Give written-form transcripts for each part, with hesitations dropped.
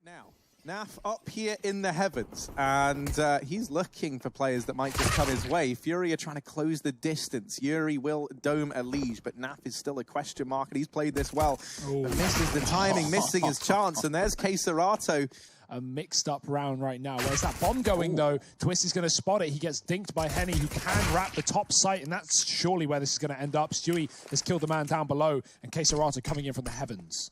Now, Naf up here in the heavens, and he's looking for players that might just come his way. Furia trying to close the distance. Yuri will dome a Liege, but Naf is still a question mark, and he's played this well. But misses the timing, missing his chance, and there's Keserato. A mixed up round right now. Where's that bomb going though? Twist is going to spot it. He gets dinked by Henny, who can wrap the top site, and that's surely where this is going to end up. Stewie has killed the man down below, and Keserato coming in from the heavens.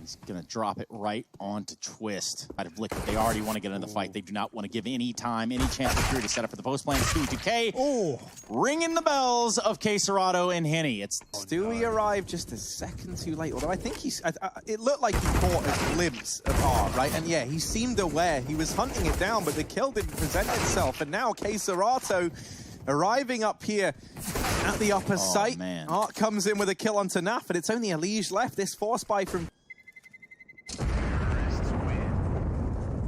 He's going to drop it right onto Twist. Out of Liquid, they already want to get in the fight. They do not want to give any time, any chance for Furia to set up for the post plan. Stewie 2K, ringing the bells of Keserato and Henny. Stewie arrived just a second too late, although I think it looked like he caught a glimpse of R, right? And yeah, he seemed aware. He was hunting it down, but the kill didn't present itself. And now Keserato arriving up here at the upper site. Man. Art comes in with a kill onto Naf, and it's only a Liege left. This force buy from...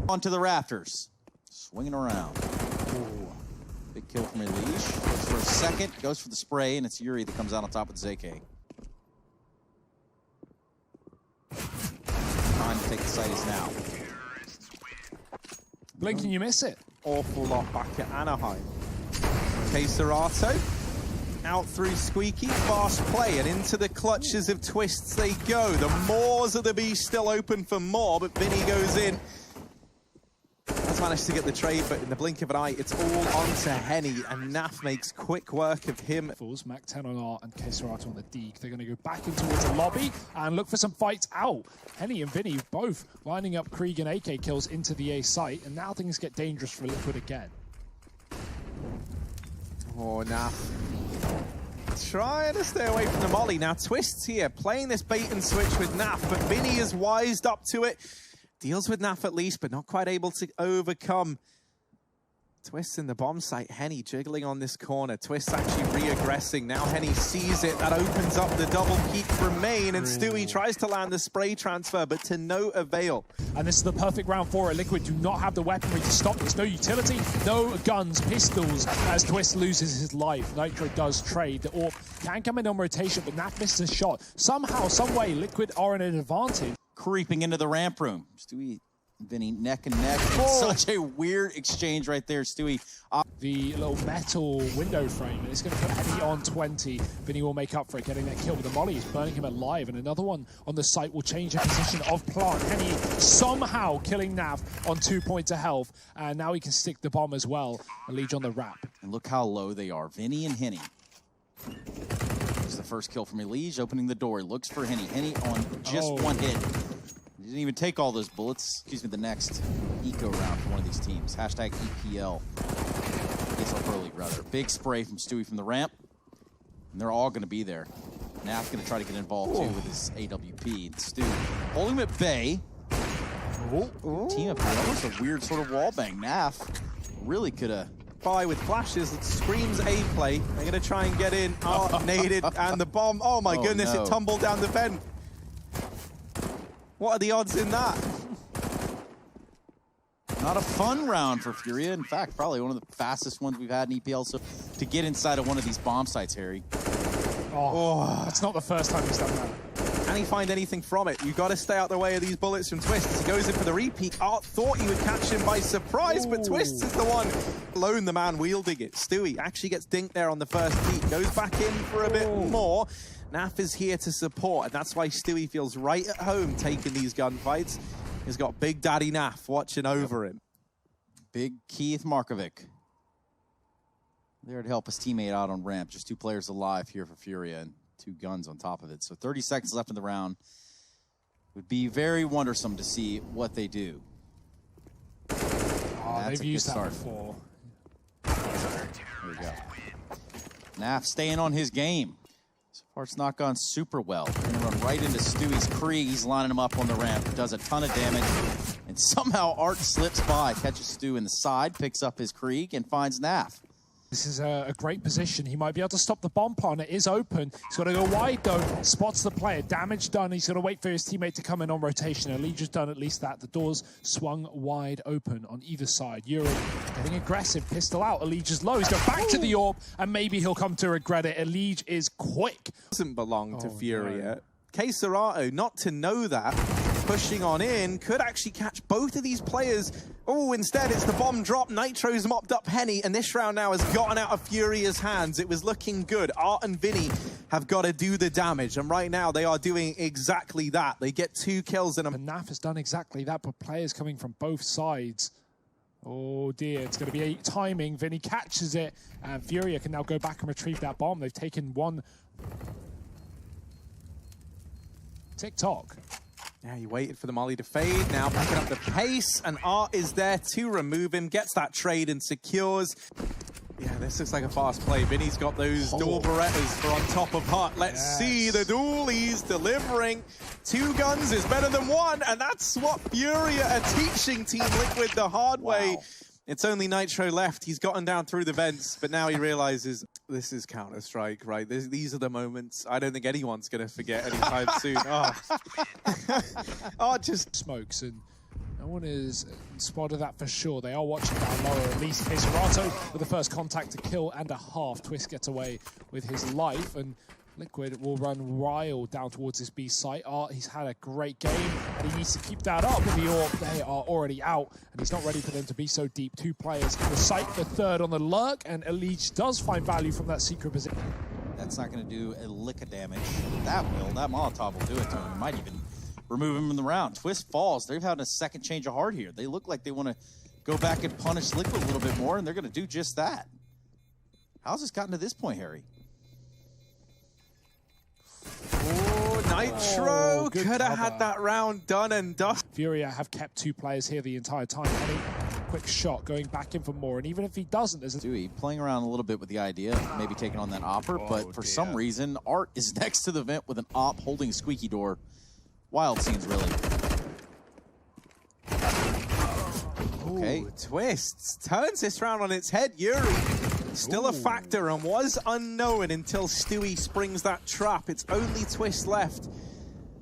Onto the rafters, swinging around. Ooh. Big kill from Liege. Goes for a second, goes for the spray, and it's Yuri that comes out on top with ZK. Time to take the site is now. Blink and you miss it. Awful lot back at Anaheim. Keserato out through Squeaky, fast play, and into the clutches of Twists they go. The Maws of the Beast still open for more, but Vinny goes in. Has managed to get the trade, but in the blink of an eye, it's all onto Henny, and Naf makes quick work of him. Mac 10 on R and Keserato on the Deke. They're going to go back in towards the lobby and look for some fights out. Henny and Vinny both lining up Krieg and AK kills into the A site, and now things get dangerous for Liquid again. Oh, Naf trying to stay away from the molly. Now Twist's here, playing this bait and switch with Naf, but Vinny is wised up to it. Deals with Naf at least, but not quite able to overcome. Twist in the bomb site. Henny jiggling on this corner. Twist actually re-aggressing. Now Henny sees it. That opens up the double peek from main, and Stewie tries to land the spray transfer, but to no avail. And this is the perfect round for it. Liquid do not have the weaponry to stop this. No utility, no guns, pistols, as Twist loses his life. Nitro does trade. The AWP can come in on rotation, but Naf misses a shot. Somehow, some way, Liquid are in an advantage. Creeping into the ramp room. Stewie and Vinny neck and neck. Such a weird exchange right there, Stewie. The little metal window frame, and it's going to put Henny on 20. Vinny will make up for it, getting that kill with the molly. He's burning him alive, and another one on the site will change the position of Plant. Henny somehow killing Nav on 2 points of health, and now he can stick the bomb as well. A Liege on the wrap. And look how low they are. Vinny and Henny. There's the first kill from Liege, opening the door. Looks for Henny. Henny on just one hit. He didn't even take all those bullets. Excuse me, the next eco round for one of these teams. Hashtag EPL. ESL Pro League, rather. Big spray from Stewie from the ramp. And they're all going to be there. Naf's going to try to get involved, too, with his AWP. And Stu holding him at bay. Team up here. Almost a weird sort of wall bang. Naf really could have... By with flashes, it screams A play. They're going to try and get in. Oh, naded, and the bomb. Oh, my goodness, no. It tumbled down the vent. What are the odds in that? Not a fun round for Furia. In fact, probably one of the fastest ones we've had in EPL. So to get inside of one of these bomb sites, Harry. That's not the first time he's done that. Can he find anything from it? You've got to stay out the way of these bullets from Twists. He goes in for the repeat. Art thought he would catch him by surprise, but Twists is the one alone, the man wielding it. Stewie actually gets dinked there on the first peak. Goes back in for a bit more. Naf is here to support, and that's why Stewie feels right at home taking these gunfights. He's got Big Daddy Naf watching over him. Big Keith Markovic there to help his teammate out on ramp. Just 2 players alive here for Furia and 2 guns on top of it. So 30 seconds left in the round. Would be very wondersome to see what they do. They've used that before. There we go. Naf staying on his game. So far, it's not gone super well. They're going to run right into Stewie's Krieg. He's lining him up on the ramp. Does a ton of damage. And somehow Art slips by, catches Stu in the side, picks up his Krieg, and finds Naf. This is a great position. He might be able to stop the bomb plant. It is open. He's got to go wide, though. Spots the player. Damage done. He's got to wait for his teammate to come in on rotation. Liege has done at least that. The doors swung wide open on either side. Yuri getting aggressive. Pistol out. Liege is low. He's going back to the AWP, and maybe he'll come to regret it. Liege is quick. Doesn't belong to Furia. No. Keserato, not to know that. pushing on in, could actually catch both of these players. Oh, instead it's the bomb drop. Nitro's mopped up Henny, and this round now has gotten out of Furia's hands. It was looking good. Art and Vinny have got to do the damage, and right now they are doing exactly that. They get 2 kills and Naf has done exactly that, but players coming from both sides. Oh dear, it's going to be a timing. Vinny catches it, and Furia can now go back and retrieve that bomb. They've taken one. TikTok. Yeah, he waited for the molly to fade, now picking up the pace, and Art is there to remove him, gets that trade and secures. Yeah, this looks like a fast play. Vinny's got those dual Berettas for on top of Hut. Let's see the duel he's delivering. 2 guns is better than 1, and that's what Furia are teaching Team Liquid the hard way. It's only Nitro left. He's gotten down through the vents, but now he realizes this is Counter-Strike, right? These are the moments I don't think anyone's going to forget anytime soon. Just smokes, and no one has spotted that for sure. They are watching down lower, at least Serato with the first contact to kill and a half. Twist gets away with his life, and Liquid will run wild down towards this B site. Art, he's had a great game, and he needs to keep that up. The Orb, they are already out, and he's not ready for them to be so deep. 2 players in the site, the third on the lurk, and Elige does find value from that secret position. That's not going to do a lick of damage. That Molotov will do it to him. It might even remove him in the round. Twist falls. They've had a second change of heart here. They look like they want to go back and punish Liquid a little bit more, and they're going to do just that. How's this gotten to this point, Harry? Oh, Nitro could have had that round done and dusted. Furia have kept 2 players here the entire time. Any quick shot going back in for more, and even if he doesn't, there's a Dewey playing around a little bit with the idea of maybe taking on that Opper, but for some reason, Art is next to the vent with an Op holding a squeaky door. Wild scenes, really. Okay. Ooh, Twists turns this round on its head. Yuri still a factor and was unknown until Stewie springs that trap. It's only Twist left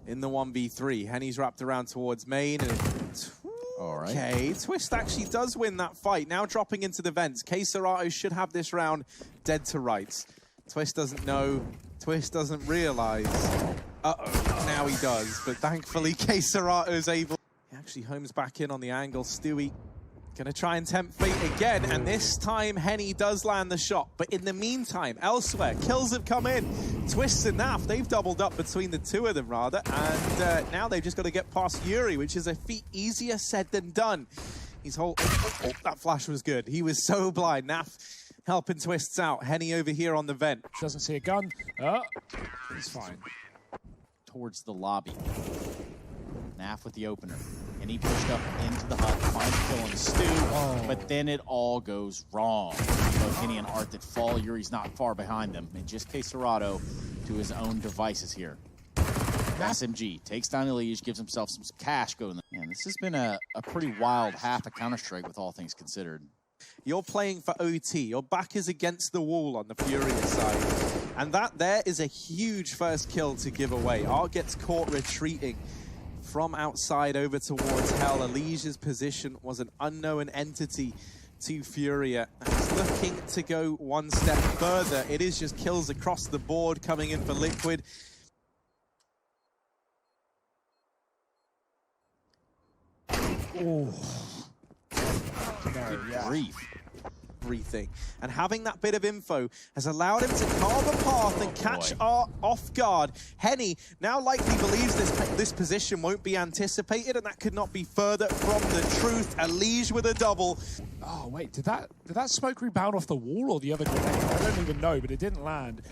in the 1v3. Henny's wrapped around towards main. And okay, Twist actually does win that fight. Now dropping into the vents. Serato should have this round dead to rights. Twist doesn't know. Twist doesn't realize. Now he does. But thankfully, Serato's able. He actually homes back in on the angle. Stewie gonna try and tempt fate again, and this time Henny does land the shot. But in the meantime, elsewhere, kills have come in. Twists and Naf, they've doubled up between the 2 of them, rather, and now they've just got to get past Yuri, which is a feat easier said than done. He's that flash was good. He was so blind. Naf helping Twists out. Henny over here on the vent. Doesn't see a gun. He's fine. Towards the lobby. Naf with the opener. And he pushed up into the hut, finds a kill on Stu, but then it all goes wrong. Both Henny and Art that fall. Yuri's not far behind them. And just Serato to his own devices here. SMG takes down Elige, gives himself some cash going. Man, this has been a pretty wild half of Counter-Strike with all things considered. You're playing for OT. Your back is against the wall on the Furia side. And that there is a huge first kill to give away. Art gets caught retreating from outside over towards Hell. Elige's position was an unknown entity to Furia. He's looking to go one step further. It is just kills across the board coming in for Liquid. Good grief. Everything. And having that bit of info has allowed him to carve a path and catch Art off guard. Henny now likely believes this position won't be anticipated, and that could not be further from the truth. Elige with a double. Oh wait, did that smoke rebound off the wall or the other grenade? I don't even know, but it didn't land.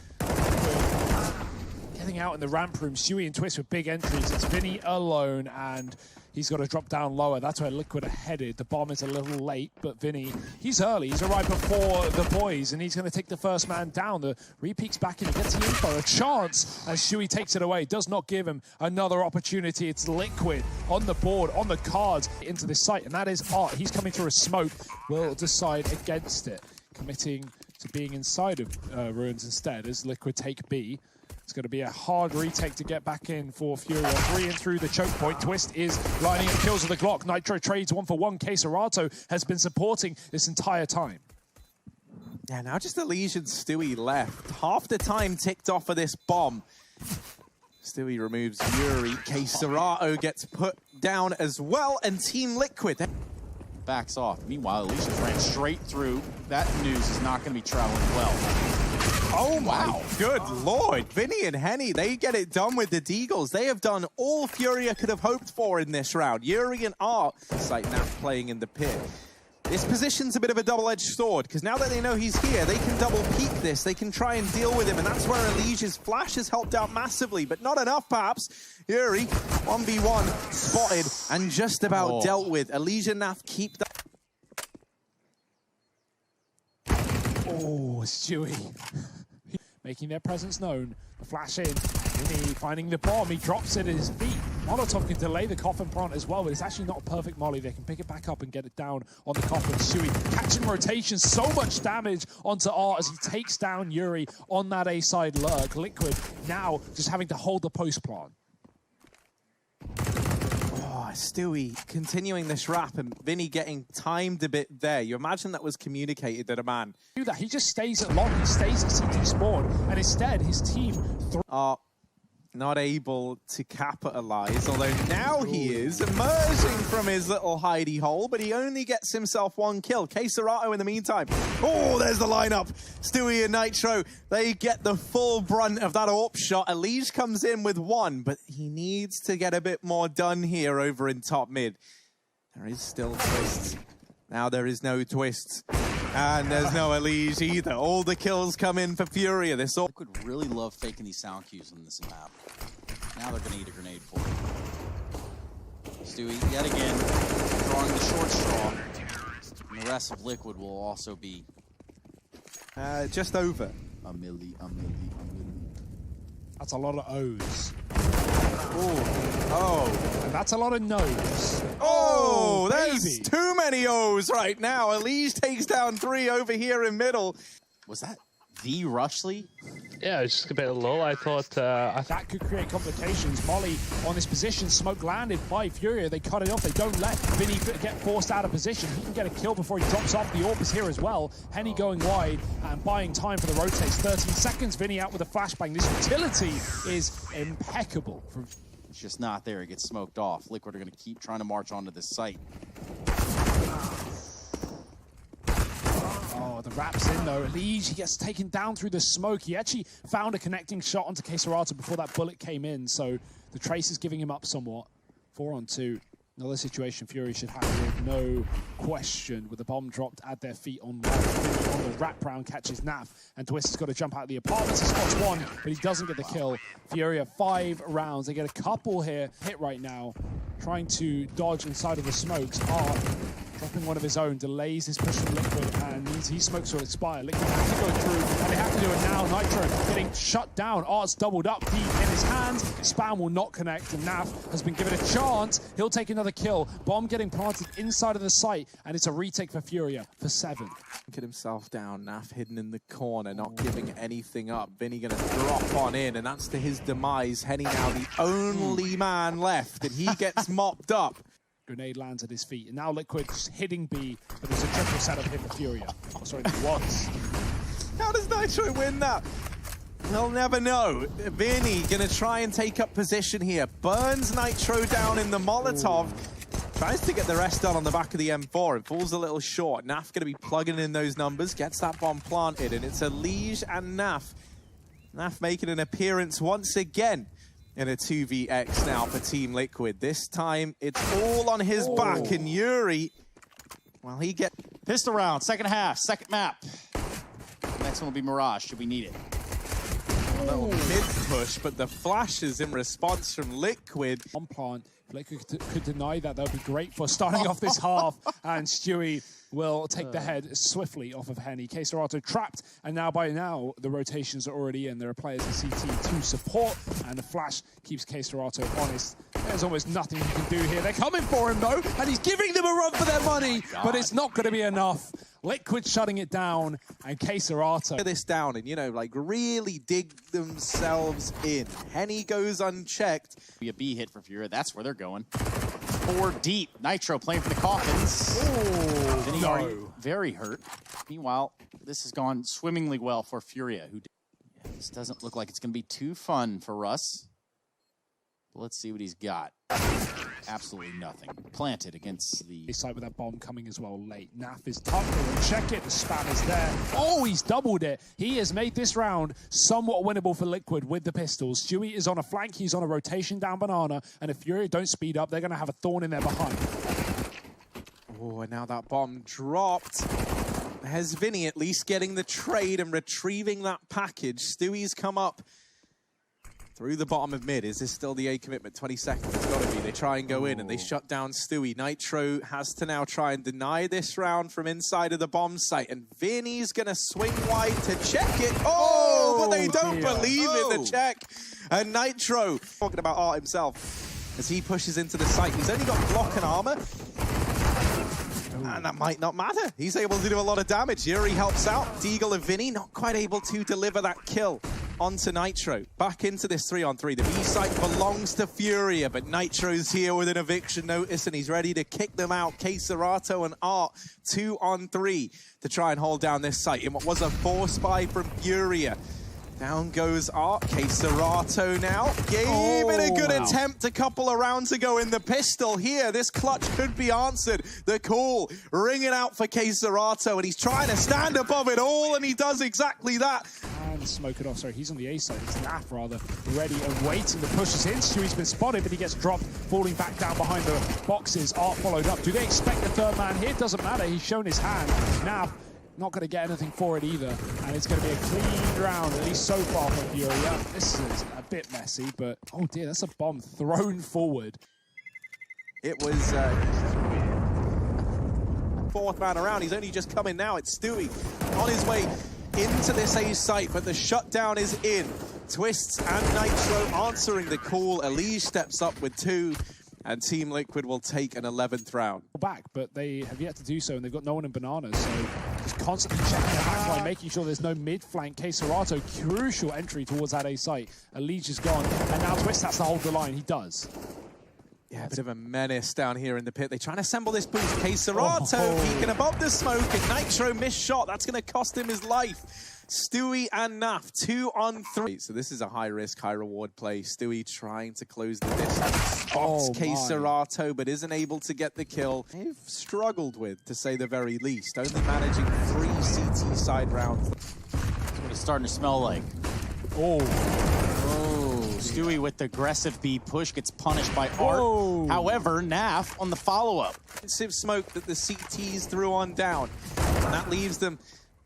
Getting out in the ramp room, Stewie and Twist with big entries. It's Vinny alone, and he's got to drop down lower. That's where Liquid are headed. The bomb is a little late, but Vinny, he's early. He's arrived before the boys, and he's going to take the first man down. The repeats back in. He gets the info. A chance as Stewie takes it away. Does not give him another opportunity. It's Liquid on the board, on the cards, into this site, and that is Art. He's coming through a smoke. Will decide against it, committing to being inside of Ruins instead as Liquid take B. It's going to be a hard retake to get back in for Furia. 3 in through the choke point. Twist is lining up kills with the Glock. Nitro trades 1-for-1. Serato has been supporting this entire time. Yeah, now just Elige and Stewie left. Half the time ticked off of this bomb. Stewie removes Yuri. K-Serato gets put down as well, and Team Liquid backs off. Meanwhile, Alicia ran straight through. That news is not going to be traveling well. Oh my good lord. Vinny and Henny, they get it done with the Deagles. They have done all Furia could have hoped for in this round. Yuri and Art, like now playing in the pit. This position's a bit of a double-edged sword, because now that they know he's here, they can double peek this. They can try and deal with him, and that's where Elige's flash has helped out massively, but not enough, perhaps. Yuri, 1v1, spotted, and just about dealt with. Elige and Naf keep that. Oh, Stewie. Making their presence known. The flash in. Vinny finding the bomb. He drops it at his feet. Molotov can delay the coffin plant as well, but it's actually not a perfect molly. They can pick it back up and get it down on the coffin. Stewie catching rotation. So much damage onto Art as he takes down Yuri on that A-side lurk. Liquid now just having to hold the post plant. Stewie continuing this wrap and Vinny getting timed a bit there. You imagine that was communicated that a man. Do that. He just stays at long. He stays at CT spawn, and instead his team are not able to capitalize, although now he is emerging from his little hidey hole, but he only gets himself one kill. K-Serato in the meantime. Oh, there's the lineup. Stewie and Nitro, they get the full brunt of that AWP shot. Elige comes in with one, but he needs to get a bit more done here over in top mid. There is still twists. Now there is no twists. And there's no Elige either. All the kills come in for Furia. This all Liquid really love faking these sound cues on this map. Now they're going to eat a grenade for it. Stewie, yet again, drawing the short straw. And the rest of Liquid will also be... just over. A milli. That's a lot of O's. Oh. And that's a lot of no's. Oh, there's baby. Too many O's right now. Elige takes down 3 over here in middle. Was that the Rushley? Yeah, it's just a bit low. I thought that could create complications. Molly on this position, smoke landed by Furia. They cut it off. They don't let Vinny get forced out of position. He can get a kill before he drops off. The AWP is here as well. Henny going wide and buying time for the rotates. 13 seconds. Vinny out with a flashbang. This utility is impeccable. It's just not there. It gets smoked off. Liquid are going to keep trying to march onto this site. Oh, the wrap's in though. Elige, he gets taken down through the smoke. He actually found a connecting shot onto K-Serato before that bullet came in, so the trace is giving him up somewhat. 4 on 2. Another situation Fury should have with no question, with the bomb dropped at their feet on the wrap round, catches Naf, and Twist has got to jump out of the apartments. He spots one, but he doesn't get the kill. Furia 5 rounds. They get a couple here hit right now, trying to dodge inside of the smokes. Art dropping one of his own, delays his push from Liquid, and means he smokes will expire. Liquid have to go through, and they have to do it now. Nitro getting shut down. Art's doubled up deep in his hands. Spam will not connect, and Naf has been given a chance. He'll take another kill. Bomb getting planted inside of the site, and it's a retake for Furia for 7. Get himself down. Naf hidden in the corner, not giving anything up. Vinny gonna drop on in, and that's to his demise. Henny now the only man left, and he gets mopped up. Grenade lands at his feet, and now Liquid hitting B, but there's a triple setup here for Furia. Oh, sorry, there was. How does Nitro win that? We'll never know. Vinny gonna try and take up position here. Burns Nitro down in the Molotov. Tries to get the rest done on the back of the M4. It falls a little short. Naf gonna be plugging in those numbers, gets that bomb planted, and it's Elige and Naf. Naf making an appearance once again in a 2vx now for Team Liquid. This time, it's all on his back, and Yuri, well, he gets... Pistol round, second half, second map. Next one will be Mirage, should we need it. A little mid-push, but the flashes in response from Liquid. On plant, if Liquid could deny that, that would be great for starting off this half, and Stewie will take the head swiftly off of Henny. K-Serato trapped, and by now, the rotations are already in. There are players in CT to support, and the flash keeps K-Serato honest. There's almost nothing he can do here. They're coming for him, though, and he's giving them a run for their money, but it's not going to be enough. Liquid shutting it down, and K-Serato. This down and, you know, like really dig themselves in. Henny goes unchecked. Be a B hit for Furia, that's where they're going. 4 deep. Nitro playing for the coffins. Oh, no. Very hurt. Meanwhile, this has gone swimmingly well for Furia. This doesn't look like it's going to be too fun for Russ. Let's see what he's got. Absolutely nothing. Planted against the Side with that bomb coming as well late. Naf is tougher, and check it, the spam is there. Oh, he's doubled it. He has made this round somewhat winnable for Liquid with the pistols. Stewie is on a flank, he's on a rotation down Banana, and if Furia don't speed up, they're going to have a thorn in their behind. Oh, and now that bomb dropped. There's Vinny at least getting the trade and retrieving that package. Stewie's come up through the bottom of mid. Is this still the A commitment? 20 seconds, it's gotta be. They try and go in and they shut down Stewie. Nitro has to now try and deny this round from inside of the bomb site. And Vinny's gonna swing wide to check it. Oh, but they don't believe in the check. And Nitro, talking about Art himself, as he pushes into the site. He's only got block and armor. And that might not matter. He's able to do a lot of damage. Yuri helps out. Deagle and Vinny not quite able to deliver that kill onto Nitro. Back into this 3-on-3. The B site belongs to Furia, but Nitro's here with an eviction notice and he's ready to kick them out. Serato and Art 2-on-3 to try and hold down this site in what was a force buy from Furia. Down goes Art. Serato now gave it a good attempt a couple of rounds ago in the pistol. Here, this clutch could be answered. The call ringing out for Serato, and he's trying to stand above it all, and he does exactly that. And smoke it off. Sorry, he's on the A side. It's Naf rather ready and waiting. The push is in. Stewie's been spotted, but he gets dropped, falling back down behind the boxes. Art followed up. Do they expect the third man here? Doesn't matter. He's shown his hand. Naf not going to get anything for it either, and it's going to be a clean round, at least so far for Furia. This is a bit messy, but oh dear, that's a bomb thrown forward. It was fourth man around. He's only just coming now. It's Stewie on his way into this A site, but the shutdown is in. Twists and Nitro answering the call. Elige steps up with 2. And Team Liquid will take an 11th round. Back, but they have yet to do so, and they've got no one in Bananas, so just constantly checking the backline, making sure there's no mid-flank. Serato, crucial entry towards that A site. Elige is gone, and now Twist has to hold the line. He does. Yeah, a bit of a menace down here in the pit. They try to assemble this boost. Serato peeking above the smoke, and Nitro missed shot. That's going to cost him his life. Stewie and Naf, 2-on-3. So this is a high-risk, high-reward play. Stewie trying to close the distance. Spots Serato, but isn't able to get the kill. They've struggled with, to say the very least. Only managing 3 CT side rounds. That's what it's starting to smell like. Stewie with the aggressive B push gets punished by Art. However, Naf on the follow-up. Expensive smoke that the CTs threw on down. And that leaves them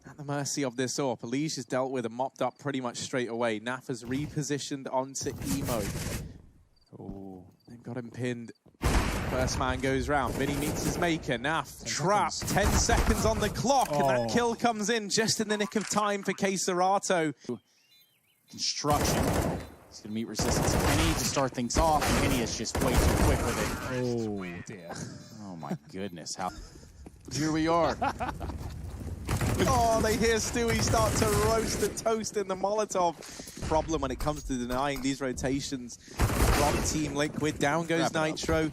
at the mercy of this AWP. Elige is dealt with and mopped up pretty much straight away. Naf has repositioned onto emo. Oh, they've got him pinned. First man goes round. Vinny meets his maker. Naf trapped. 10 seconds on the clock, and that kill comes in just in the nick of time for Serato. Construction. He's going to meet resistance of Vinny to start things off, and Vinny is just way too quick with it. Oh, dear. Oh, my goodness. Here we are. Oh, they hear Stewie start to roast the toast in the Molotov. Problem when it comes to denying these rotations from Team Liquid. Down goes Nitro.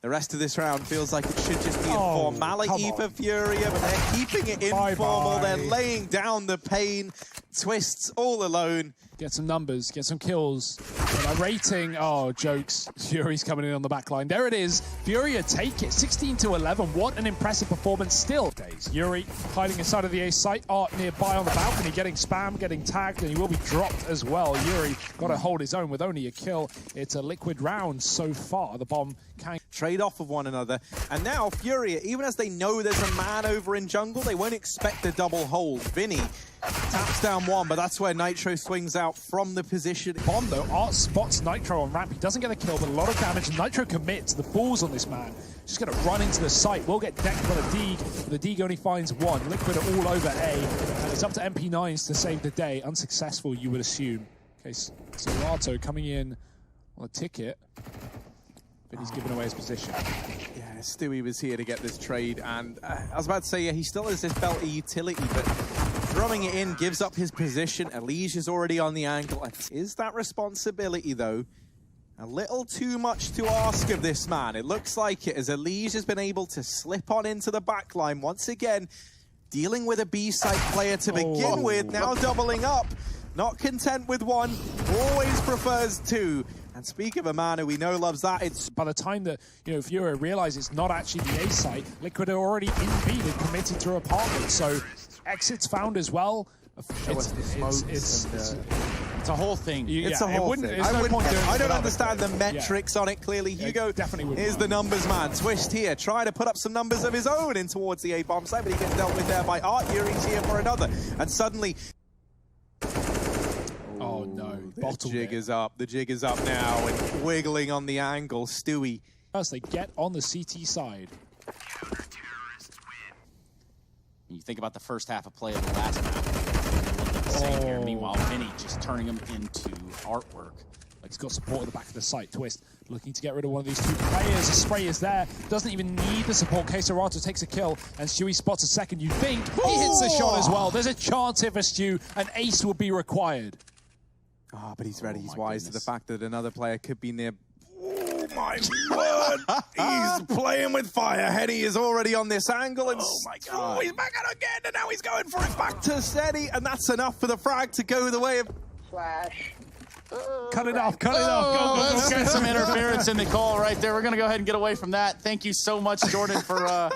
The rest of this round feels like it should just be a formality for Furia, but they're keeping it informal. They're laying down the pain. Twists all alone. Get some numbers, get some kills. And a rating, jokes. Fury's coming in on the back line. There it is. Furia take it, 16-11. What an impressive performance still. Yuri hiding inside of the A site. Art nearby on the balcony, getting spammed, getting tagged, and he will be dropped as well. Yuri got to hold his own with only a kill. It's a Liquid round so far. The bomb can trade off of one another. And now Furia, even as they know there's a man over in jungle, they won't expect a double hold. Vinny taps down one, but that's where Nitro swings out from the position. Bomb though, Art spots Nitro on ramp. He doesn't get a kill, but a lot of damage. Nitro commits. The balls on this man. Just going to run into the site. Will get decked by the Deeg. The Deeg only finds one. Liquid are all over A, and it's up to MP9s to save the day. Unsuccessful, you would assume. Okay, Serato coming in on a ticket, but he's given away his position. Yeah, Stewie was here to get this trade, and I was about to say, yeah, he still has this belt of utility, but throwing it in gives up his position. Elige is already on the angle. Is that responsibility, though, a little too much to ask of this man? It looks like it, as Elige has been able to slip on into the back line once again, dealing with a B-side player to begin with, now doubling up. Not content with one, always prefers 2. And speak of a man who we know loves that, it's By the time that, Furia realize it's not actually the A site, Liquid are already in B and committed to apartment. So exits found as well. It's a whole thing. It's a whole thing. I don't understand the metrics on it clearly. Hugo definitely is the numbers man. Twist here, trying to put up some numbers of his own in towards the A bomb site, but he gets dealt with there by Art. Yuri's here for another. And suddenly... Oh no. The jig is up. The jig is up now and wiggling on the angle. Stewie. First, they get on the CT side. You think about the first half of play of the last half. Same here. Meanwhile, Vinny just turning him into artwork. Like he's got support at the back of the site. Twist looking to get rid of one of these two players. The spray is there. Doesn't even need the support. Quesarato takes a kill, and Stewie spots a second. You think he hits the shot as well. There's a chance here for Stu. An ace will be required. Oh, but he's ready. He's wise to the fact that another player could be near. Oh my word! He's playing with fire. Henny is already on this angle, and he's back out again, and now he's going for it back to Steady, and that's enough for the frag to go the way of Flash. Cut it off, cut it off. Go, Let's get some interference in the call right there. We're going to go ahead and get away from that. Thank you so much, Jordan, for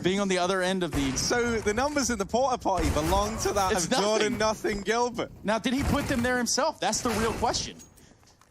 being on the other end of the... So the numbers in the porta potty belong to that of Jordan Nothing Gilbert. Now, did he put them there himself? That's the real question.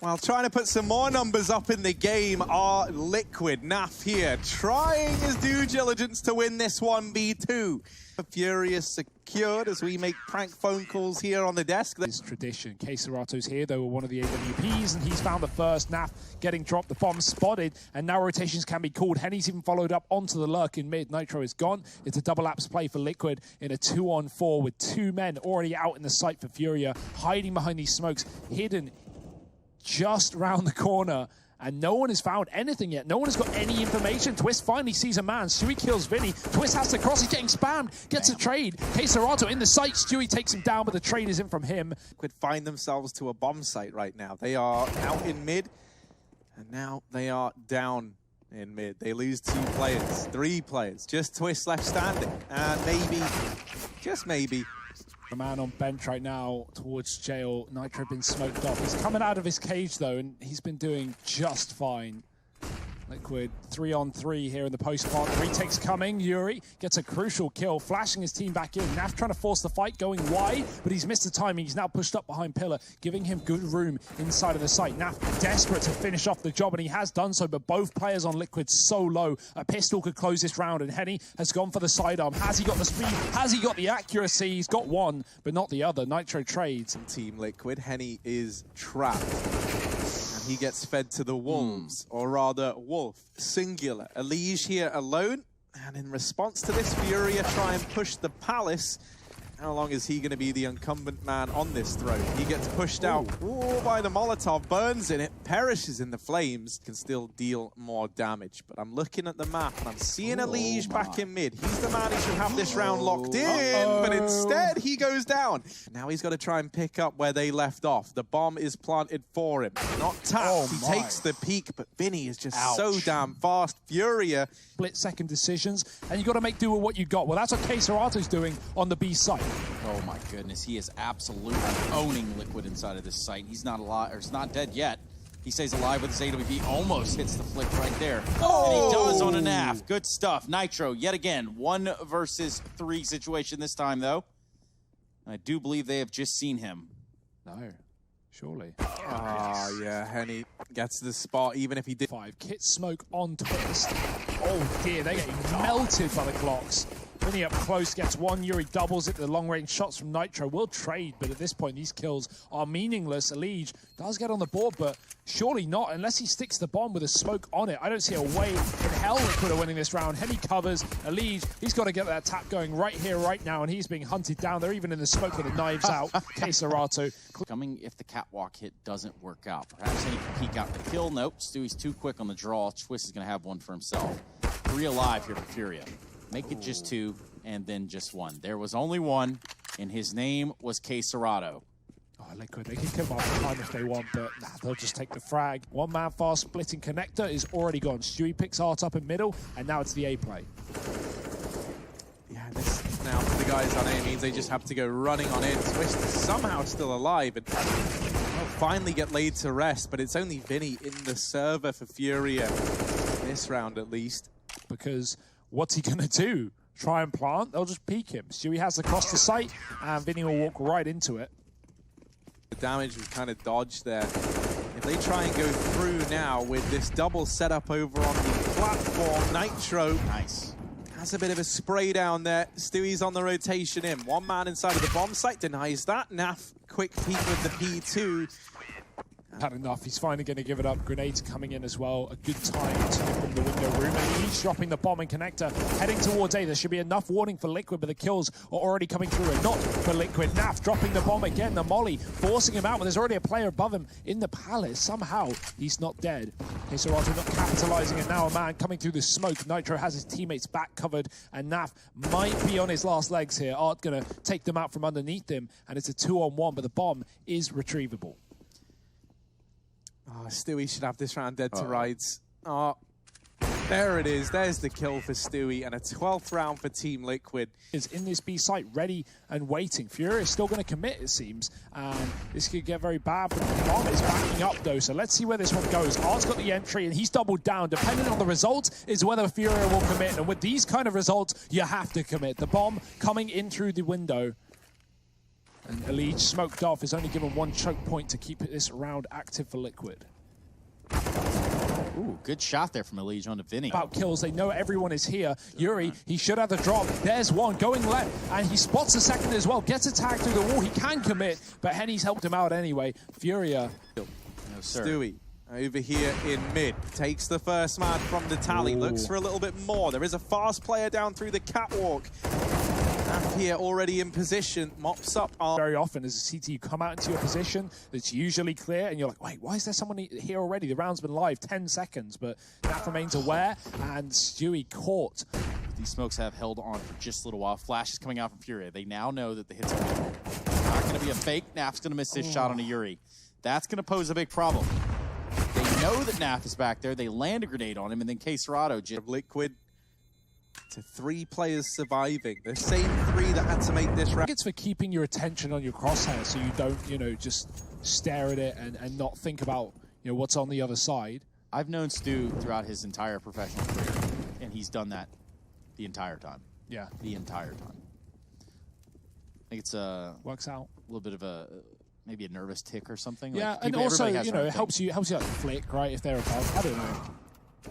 Well, trying to put some more numbers up in the game are Liquid. Naf here, trying his due diligence to win this 1v2. Furia secured as we make prank phone calls here on the desk. It's tradition. Quesarato's here, though, one of the AWPs, and he's found the first. Naf getting dropped, the bomb spotted, and now rotations can be called. Henny's even followed up onto the lurk in mid. Nitro is gone. It's a double apps play for Liquid in a 2-on-4 with two men already out in the site for Furia, hiding behind these smokes, hidden just round the corner. And no one has found anything yet. No one has got any information. Twist finally sees a man. Stewie kills Vinny. Twist has to cross. He's getting spammed. Gets a trade. Quesarato in the site. Stewie takes him down, but the trade is in from him. Could find themselves to a bomb site right now. They are out in mid, and now they are down in mid. They lose 2 players, 3 players. Just Twist left standing. And maybe, just maybe, a man on bench right now towards jail. Nitro been smoked off. He's coming out of his cage though, and he's been doing just fine. Liquid 3-on-3 here in the post part. Retakes coming. Yuri gets a crucial kill, flashing his team back in. Naf trying to force the fight, going wide, but he's missed the timing. He's now pushed up behind Pillar, giving him good room inside of the site. Naf desperate to finish off the job, and he has done so, but both players on Liquid so low. A pistol could close this round, and Henny has gone for the sidearm. Has he got the speed? Has he got the accuracy? He's got one, but not the other. Nitro trades. Team Liquid, Henny is trapped. He gets fed to the wolves, or rather, wolf, singular. Elige here alone, and in response to this, Furia try and push the palace. How long is he going to be the incumbent man on this throne? He gets pushed out by the Molotov, burns in it, perishes in the flames, can still deal more damage. But I'm looking at the map, and I'm seeing Elige back in mid. He's the man who should have this round locked in, but instead he goes down. Now he's got to try and pick up where they left off. The bomb is planted for him. Not tapped, he takes the peak, but Vinny is just so damn fast. Furia. Split-second decisions, and you got to make do with what you got. Well, that's what Quesarato's doing on the B site. Oh my goodness, he is absolutely owning Liquid inside of this site. He's not alive, or he's not dead yet. He stays alive with his AWP, almost hits the flick right there. And he does on a NAF. Good stuff. Nitro, yet again, 1 versus 3 situation this time, though. I do believe they have just seen him. No, surely. Oh, yeah, Henny gets the spot, even if he did. 5. Kit smoke on Twist. Oh dear, they're getting melted by the clocks. Vinny up close, gets one. Yuri doubles it. The long-range shots from Nitro will trade, but at this point, these kills are meaningless. Elige does get on the board, but surely not unless he sticks the bomb with a smoke on it. I don't see a way in hell Liquid are winning this round. Henny covers. Elige, he's got to get that tap going right here, right now, and he's being hunted down. They're even in the smoke with the knives out. Quesarato. Coming if the catwalk hit doesn't work out. Perhaps Henny can peek out the kill. Nope, Stewie's too quick on the draw. Twist is going to have one for himself. 3 alive here for Furia. Make it just 2, and then just 1. There was only 1, and his name was Quesarato. Oh, Liquid, they can kill him off time if they want, but nah, they'll just take the frag. One man fast splitting connector is already gone. Stewie picks Art up in middle, and now it's the A play. Yeah, this now for the guys on A means they just have to go running on in. Twist is somehow still alive. And finally get laid to rest, but it's only Vinny in the server for Furia, this round at least. Because what's he going to do? Try and plant? They'll just peek him. Stewie has across the site, and Vinny will walk right into it. The damage was kind of dodged there. If they try and go through now with this double setup over on the platform, Nitro Nice. has a bit of a spray down there. Stewie's on the rotation in. One man inside of the bomb site denies that. Naf, quick peek with the P2. Had enough. He's finally going to give it up. Grenades coming in as well. A good time to from the window room. And he's dropping the bomb and connector, heading towards A. There should be enough warning for Liquid, but the kills are already coming through. And not for Liquid. Naf dropping the bomb again. The molly forcing him out, but there's already a player above him in the palace. Somehow he's not dead. Keserato not capitalizing, and now a man coming through the smoke. Nitro has his teammates back covered, and Naf might be on his last legs here. Art going to take them out from underneath him, and it's a 2-on-1, but the bomb is retrievable. Oh, Stewie should have this round dead to rights. Oh, there it is. There's the kill for Stewie, and a 12th round for Team Liquid. Is in this B site, ready and waiting. Furia is still going to commit, it seems, and this could get very bad, but the bomb is backing up, though, so let's see where this one goes. Art's got the entry, and he's doubled down. Depending on the result is whether Furia will commit, and with these kind of results, you have to commit. The bomb coming in through the window. And Elige, smoked off, is only given one choke point to keep this round active for Liquid. Ooh, good shot there from Elige onto Vinny. About kills, they know everyone is here. Yuri, he should have the drop. There's one going left, and he spots a second as well. Gets a tag through the wall. He can commit, but Henny's helped him out anyway. Furia. No, sir. Stewie over here in mid takes the first man from the tally. Looks for a little bit more. There is a fast player down through the catwalk. Naf here already in position, mops up. Very often as a CT, you come out into your position that's usually clear, and you're like, wait, why is there someone here already? The round's been live 10 seconds, but Naf remains aware, and Stewie caught. These smokes have held on for just a little while. Flash is coming out from Furia. They now know that the hits are not going to be a fake. Naf's going to miss his shot on a Yuri. That's going to pose a big problem. They know that Naf is back there. They land a grenade on him, and then Keserato just... Liquid to 3 players surviving. The same 3 that had to make this round. It's for keeping your attention on your crosshair so you don't, just stare at it and not think about, what's on the other side. I've known Stu throughout his entire professional career, and he's done that the entire time. Yeah. The entire time. I think it's Works out. a little bit of a maybe a nervous tick or something. Yeah, like, and also, everybody has their own it thing. helps you like flick, right, if they're above. I don't know.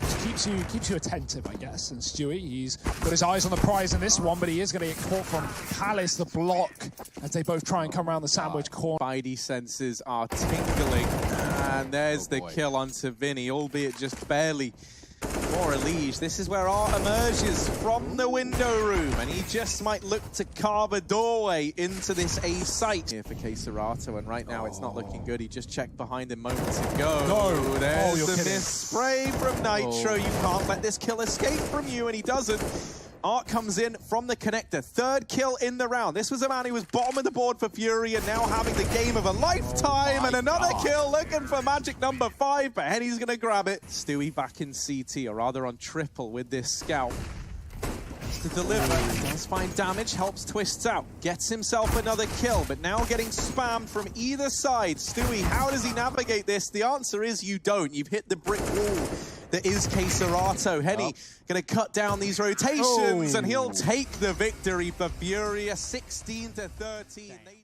Just keeps you attentive, I guess. And Stewie, he's got his eyes on the prize in this one, but he is going to get caught from Palace, the block, as they both try and come around the sandwich corner. Spidey senses are tingling, and there's the kill onto Vinny, albeit just barely. For Elige, this is where Art emerges from the window room, and he just might look to carve a doorway into this A site. Here for Keserato, and right now it's not looking good. He just checked behind him moments ago. No. There's you're the kidding. miss spray from Nitro. You can't let this kill escape from you, and he doesn't. Art comes in from the connector. 3rd kill in the round. This was a man who was bottom of the board for Fury and now having the game of a lifetime, and another kill looking for magic number 5, but Henny's going to grab it. Stewie back in CT, or rather on triple with this scout. To deliver, does find damage, helps Twists out, gets himself another kill, but now getting spammed from either side. Stewie, how does he navigate this? The answer is you don't. You've hit the brick wall that is Keserato. Henny going to cut down these rotations, and he'll take the victory for Furia, 16-13.